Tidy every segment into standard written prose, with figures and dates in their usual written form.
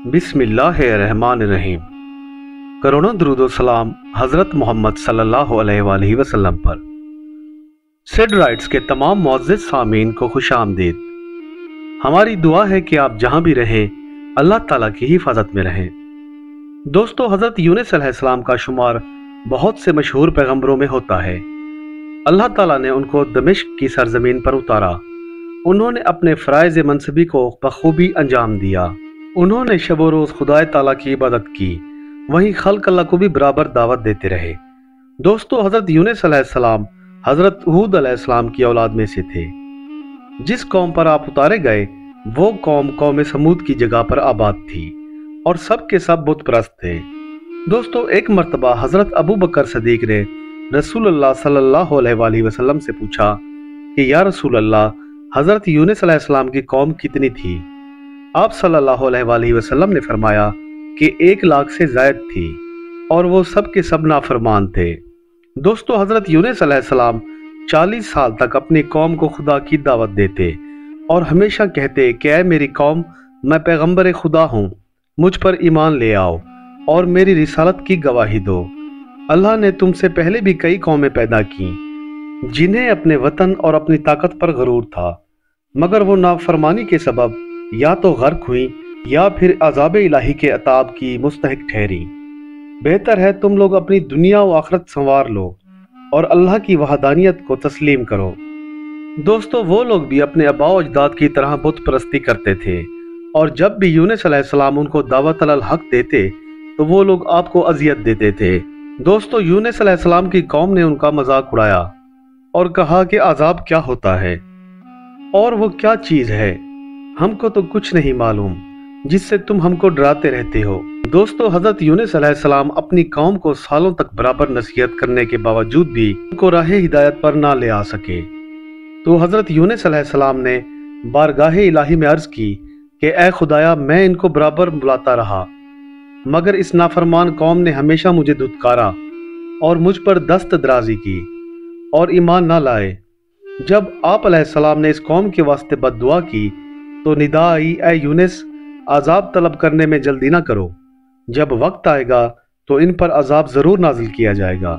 बिस्मिल्लाहिर्रहमानिर्रहीम। करोड़ों दरूद व सलाम हज़रत मोहम्मद सल्लल्लाहु अलैहि वसल्लम पर। सिड राइट्स के तमाम मुअज़्ज़िज़ सामीन को खुश आमदीद। हमारी दुआ है कि आप जहां भी रहें अल्लाह ताला की हिफाजत में रहें। दोस्तों, हज़रत यूनुस अलैहिस्सलाम का शुमार बहुत से मशहूर पैगंबरों में होता है। अल्लाह ताला ने उनको दमिश्क की सरजमीन पर उतारा। उन्होंने अपने फ़राइज़ मनसबी को बखूबी अंजाम दिया। उन्होंने शब रोज़ खुदाए ताला की इबादत की, वहीं खल्क अल्लाह को भी बराबर दावत देते रहे। दोस्तों, हज़रत यूनुस अलैहिस्सलाम हज़रत हूद अलैहिस्सलाम की औलाद में से थे। जिस कौम पर आप उतारे गए वो कौम समूद की जगह पर आबाद थी और सब के सब बुत परस्त थे। दोस्तों, एक मर्तबा हज़रत अबू बकर सदीक ने रसूलुल्लाह सल्लल्लाहु अलैहि वसल्लम से पूछा कि या रसूलल्लाह, हज़रत यूनुस अलैहिस्सलाम की कौम कितनी थी? आप सल्लल्लाहु अलैहि वसल्लम ने फरमाया कि 1 लाख से ज़ायद थी और वो सब के सब नाफरमान थे। दोस्तों, हज़रत यूनुस अलैहिस्सलाम 40 साल तक अपनी कौम को खुदा की दावत देते और हमेशा कहते कि ऐ मेरी कौम, मैं पैगंबर खुदा हूँ, मुझ पर ईमान ले आओ और मेरी रिसालत की गवाही दो। अल्लाह ने तुमसे पहले भी कई कौमें पैदा की जिन्हें अपने वतन और अपनी ताकत पर गरूर था, मगर वो नाफरमानी के सबब या तो गर्क हुई या फिर अज़ाब इलाही के अताब की मुस्तहिक ठहरी। बेहतर है तुम लोग अपनी दुनिया व आखिरत संवार लो और अल्लाह की वहदानियत को तस्लीम करो। दोस्तों, वो लोग भी अपने आबाओ अजदाद की तरह बुत परस्ती करते थे और जब भी यूनुस अलैहिस्सलाम उनको दावत अल हक देते तो वो लोग आपको अजियत देते थे। दोस्तों, यूनुस अलैहिस्सलाम की कौम ने उनका मजाक उड़ाया और कहा कि अजाब क्या होता है और वो क्या चीज है, हमको तो कुछ नहीं मालूम जिससे तुम हमको डराते रहते हो। दोस्तों, हज़रत यूनुस अलैहिस्सलाम अपनी कौम को सालों तक बराबर नसीहत करने के बावजूद भी उनको राह हिदायत पर ना ले आ सके, तो हज़रत यूनुस अलैहिस्सलाम ने बारगाह इलाही में अर्ज की कि ए खुदाया, मैं इनको बराबर बुलाता रहा मगर इस नाफरमान कौम ने हमेशा मुझे धुतकारा और मुझ पर दस्त दराजी की और ईमान ना लाए। जब आप अलैहिस्सलाम ने इस कौम के वास्ते बद्दुआ की तो निदा आई, ए यूनुस, अजाब तलब करने में जल्दी ना करो, जब वक्त आएगा तो इन पर अजाब जरूर नाजिल किया जाएगा।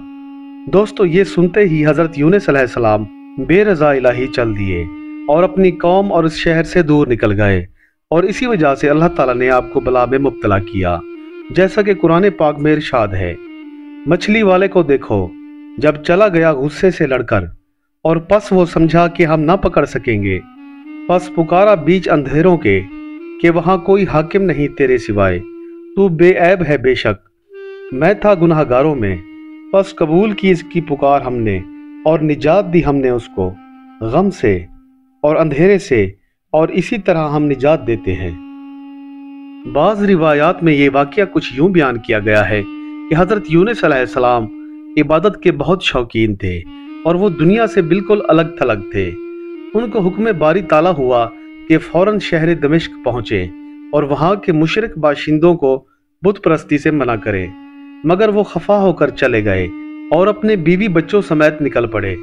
दोस्तों, ये सुनते ही हज़रत यूनुस अलैहिस्सलाम बेरज़ा इलाही चल दिए और अपनी कौम और इस शहर से दूर निकल गए और इसी वजह से अल्लाह ताला ने आपको बला में मुब्तला किया, जैसा कि कुरान पाक में इरशाद है। मछली वाले को देखो, जब चला गया गुस्से से लड़कर और पस वो समझा कि हम ना पकड़ सकेंगे, पस पुकारा बीच अंधेरों के कि वहां कोई हाकिम नहीं तेरे सिवाय, तू बेऐब है बेशक, मैं था गुनाहगारों में, पस कबूल की इसकी पुकार हमने और निजात दी हमने उसको गम से और अंधेरे से, और इसी तरह हम निजात देते हैं। बाज़ रिवायात में ये वाक़या कुछ यूं बयान किया गया है कि हज़रत यूनुस अलैहिस्सलाम इबादत के बहुत शौकीन थे और वो दुनिया से बिल्कुल अलग थलग थे। उनको हुक्म बारी ताला हुआ कि फौरन शहर दमिश्क पहुंचे और वहां के मुशरिक बाशिंदों को बुत परस्ती से मना करें, मगर वो खफा होकर चले गए और अपने बीवी बच्चों समेत निकल पड़े।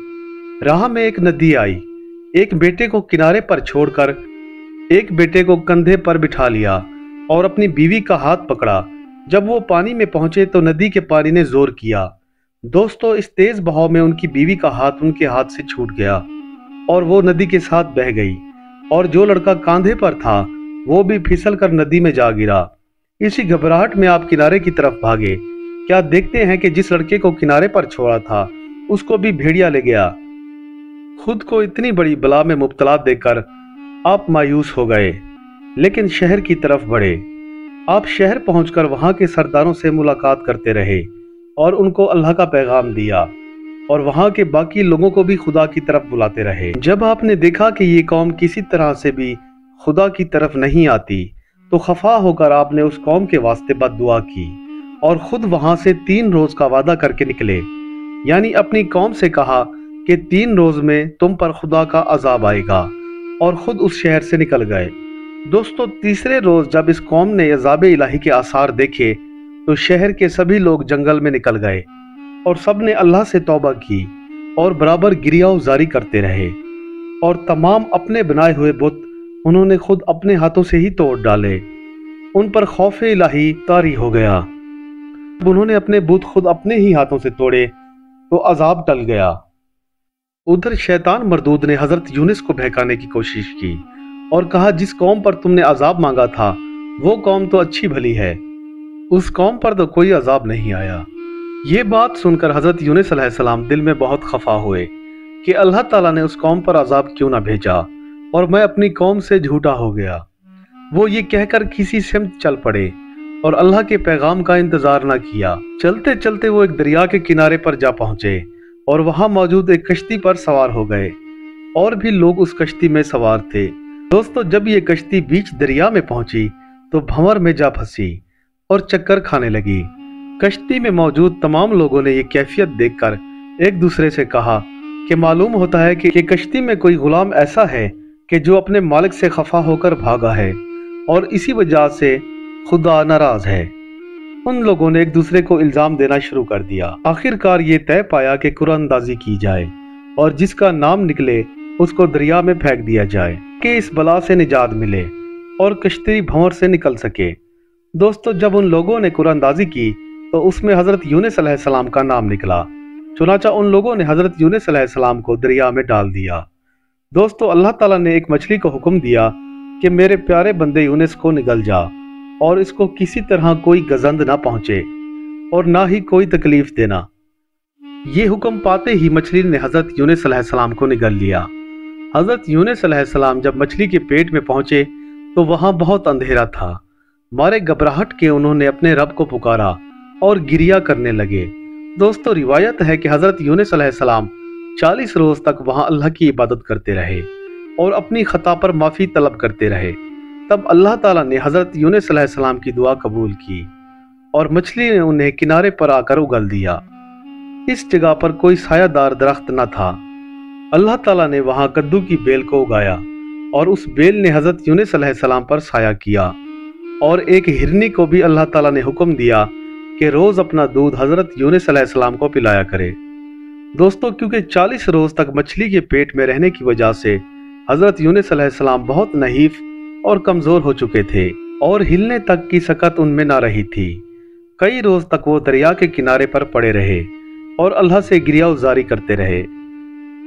राह में एक नदी आई, एक बेटे को किनारे पर छोड़कर एक बेटे को कंधे पर बिठा लिया और अपनी बीवी का हाथ पकड़ा। जब वो पानी में पहुंचे तो नदी के पानी ने जोर किया। दोस्तों, इस तेज बहाव में उनकी बीवी का हाथ उनके हाथ से छूट गया और वो नदी के साथ बह गई और जो लड़का कांधे पर था वो भी फिसल कर नदी में जा गिरा। इसी घबराहट में आप किनारे की तरफ भागे। क्या देखते हैं कि जिस लड़के को किनारे पर छोड़ा था उसको भी भेड़िया ले गया। खुद को इतनी बड़ी बला में मुब्तला देखकर आप मायूस हो गए, लेकिन शहर की तरफ बढ़े। आप शहर पहुंचकर वहां के सरदारों से मुलाकात करते रहे और उनको अल्लाह का पैगाम दिया और वहां के बाकी लोगों को भी खुदा की तरफ बुलाते रहे। जब आपने देखा कि ये कौम किसी तरह से भी खुदा की तरफ नहीं आती तो खफा होकर आपने उस कौम के वास्ते बद्दुआ की और खुद वहां से 3 रोज का वादा करके निकले, यानी अपनी कौम से कहा कि 3 रोज में तुम पर खुदा का अजाब आएगा, और खुद उस शहर से निकल गए। दोस्तों, तीसरे रोज जब इस कौम ने अजाब इलाही के आसार देखे तो शहर के सभी लोग जंगल में निकल गए और सब ने अल्लाह से तौबा की और बराबर गिरियाव जारी करते रहे और तमाम अपने बनाए हुए बुत उन्होंने खुद अपने हाथों से ही तोड़ डाले। ان پر خوف الہی طاری ہو گیا۔ جب انہوں نے اپنے بت خود اپنے ہی ہاتھوں سے توڑے تو عذاب ٹل گیا۔ ادھر شیطان مردود نے حضرت یونس کو بہکانے کی کوشش کی اور کہا جس قوم پر تم نے عذاب مانگا تھا وہ قوم تو اچھی بھلی ہے، اس قوم پر تو کوئی عذاب نہیں آیا۔ یہ بات سن کر حضرت یونس علیہ السلام دل میں بہت خفا ہوئے کہ اللہ تعالیٰ نے اس قوم پر عذاب کیوں نہ بھیجا اور میں اپنی قوم سے جھوٹا ہو گیا۔ وہ یہ کہہ کر کسی سمت چل پڑے اور اللہ کے پیغام کا انتظار نہ کیا۔ چلتے چلتے وہ ایک دریا کے کنارے پر جا پہنچے اور وہاں موجود ایک کشتی پر سوار ہو گئے، اور بھی لوگ اس کشتی میں سوار تھے۔ دوستو، جب یہ کشتی بیچ دریا میں پہنچی تو بھنور میں جا پھنسی اور چکر کھانے لگی۔ کشتی میں موجود تمام لوگوں نے یہ کیفیت دیکھ کر ایک دوسرے سے کہا کہ معلوم ہوتا ہے کہ کشتی میں کوئی غلام ایسا ہے کہ جو اپنے مالک سے خفا ہو کر بھاگا ہے اور اسی وجہ سے خدا ناراض ہے۔ ان لوگوں نے ایک دوسرے کو الزام دینا شروع کر دیا۔ آخر کار یہ طے پایا کہ قرآن اندازی کی جائے اور جس کا نام نکلے اس کو دریا میں پھینک دیا جائے کہ اس بلا سے نجات ملے اور کشتی بھنور سے نکل سکے۔ دوستو، جب ان لوگوں نے قرآن اندازی کی تو اس میں حضرت یونس علیہ السلام کا نام نکلا۔ چنانچہ ان لوگوں نے حضرت یونس علیہ السلام کو دریا میں ڈال دیا۔ دوستو، اللہ تعالیٰ نے ایک مچھلی کو حکم دیا کہ میرے پیارے بندے یونس کو نگل جا اور اس کو کسی طرح کوئی گزند نہ پہنچے اور نہ ہی کوئی تکلیف دینا۔ یہ حکم پاتے ہی مچھلی نے حضرت یونس علیہ السلام کو نگل لیا۔ حضرت یونس علیہ السلام جب مچھلی کے پیٹ میں پہنچے تو وہاں بہت اندھیرا تھا۔ مارے گھبراہٹ کے انہوں نے اپنے رب کو پکارا اور گریا کرنے لگے۔ دوستو، روایت ہے کہ حضرت یونس علیہ السلام 40 روز تک وہاں اللہ کی عبادت کرتے رہے اور اپنی خطا پر معافی طلب کرتے رہے۔ تب اللہ تعالیٰ نے حضرت یونس علیہ السلام کی دعا قبول کی اور مچھلی نے انہیں کنارے پر آ کر اگل دیا۔ اس جگہ پر کوئی سایہ دار درخت نہ تھا۔ اللہ تعالیٰ نے وہاں کدو کی بیل کو اگایا اور اس بیل نے حضرت یونس علیہ السلام پر سایہ کیا، اور ایک ہرنی کو بھی اللہ تعالیٰ نے حکم دیا کہ روز اپنا دودھ حضرت یونس علیہ السلام کو پلایا کرے۔ دوستو، کیونکہ 40 روز تک مچھلی کے پیٹ میں رہنے کی وجہ سے حضرت یونس علیہ السلام بہت نحیف اور کمزور ہو چکے تھے اور ہلنے تک کی سکت ان میں نہ رہی تھی۔ کئی روز تک وہ دریا کے کنارے پر پڑے رہے اور اللہ سے گریہ گزاری کرتے رہے۔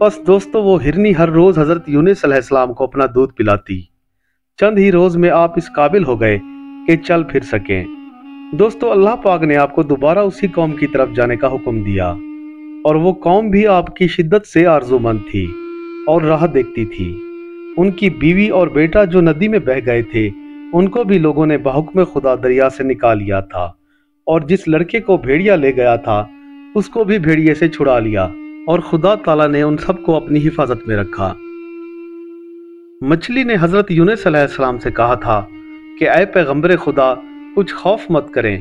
بس دوستو، وہ ہرنی ہر روز حضرت یونس علیہ السلام کو اپنا دودھ پلاتی۔ چند ہی روز میں آپ اس قابل ہو گئے کہ چل پھر سکیں۔ دوستو، اللہ پاک نے آپ کو دوبارہ اسی قوم کی طرف جانے کا حکم دیا، اور وہ قوم بھی آپ کی شدت سے آرزومند تھی اور راہ دیکھتی تھی۔ ان کی بیوی اور بیٹا جو ندی میں بہہ گئے تھے، ان کو بھی لوگوں نے بحکم خدا دریا سے نکال لیا تھا، اور جس لڑکے کو بھیڑیا لے گیا تھا اس کو بھی بھیڑیے سے چھڑا لیا، اور خدا تعالیٰ نے ان سب کو اپنی حفاظت میں رکھا۔ مچھلی نے حضرت یونس علیہ السلام سے کہا تھا کہ اے پیغمبر خدا، کچھ خوف مت کریں،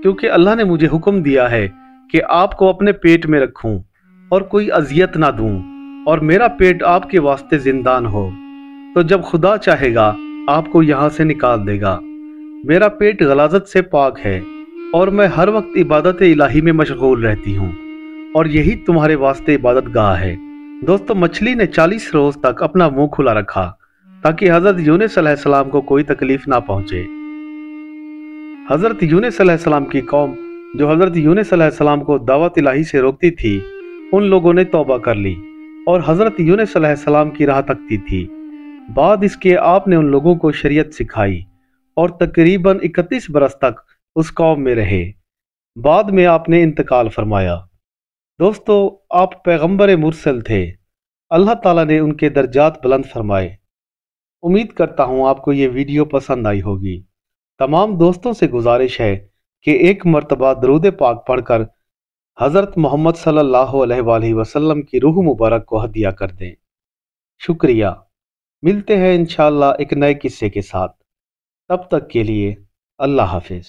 کیونکہ اللہ نے مجھے حکم دیا ہے کہ آپ کو اپنے پیٹ میں رکھوں اور کوئی اذیت نہ دوں، اور میرا پیٹ آپ کے واسطے زندان ہو، تو جب خدا چاہے گا آپ کو یہاں سے نکال دے گا۔ میرا پیٹ غلاظت سے پاک ہے اور میں ہر وقت عبادت الہی میں مشغول رہتی ہوں، اور یہی تمہارے واسطے عبادت گاہ ہے۔ دوستو، مچھلی نے 40 روز تک اپنا منہ کھلا رکھا تاکہ حضرت یونس علیہ السلام کو کوئی تکلیف نہ پہنچے۔ حضرت یونس علیہ السلام کی قوم جو حضرت یونس علیہ السلام کو دعوت الہی سے روکتی تھی، ان لوگوں نے توبہ کر لی اور حضرت یونس علیہ السلام کی راہ تکتی تھی۔ بعد اس کے آپ نے ان لوگوں کو شریعت سکھائی اور تقریباً 31 برس تک اس قوم میں رہے۔ بعد میں آپ نے انتقال فرمایا۔ دوستو، آپ پیغمبر مرسل تھے۔ اللہ تعالیٰ نے ان کے درجات بلند فرمائے۔ امید کرتا ہوں آپ کو یہ ویڈیو پسند آئی ہوگی۔ تمام دوستوں سے گزارش ہے کہ ایک مرتبہ درود پاک پڑھ کر حضرت محمد صلی اللہ علیہ وآلہ وسلم کی روح مبارک کو ہدیہ کر دیں۔ شکریہ۔ ملتے ہیں انشاءاللہ ایک نئے قصے کے ساتھ۔ تب تک کے لیے اللہ حافظ۔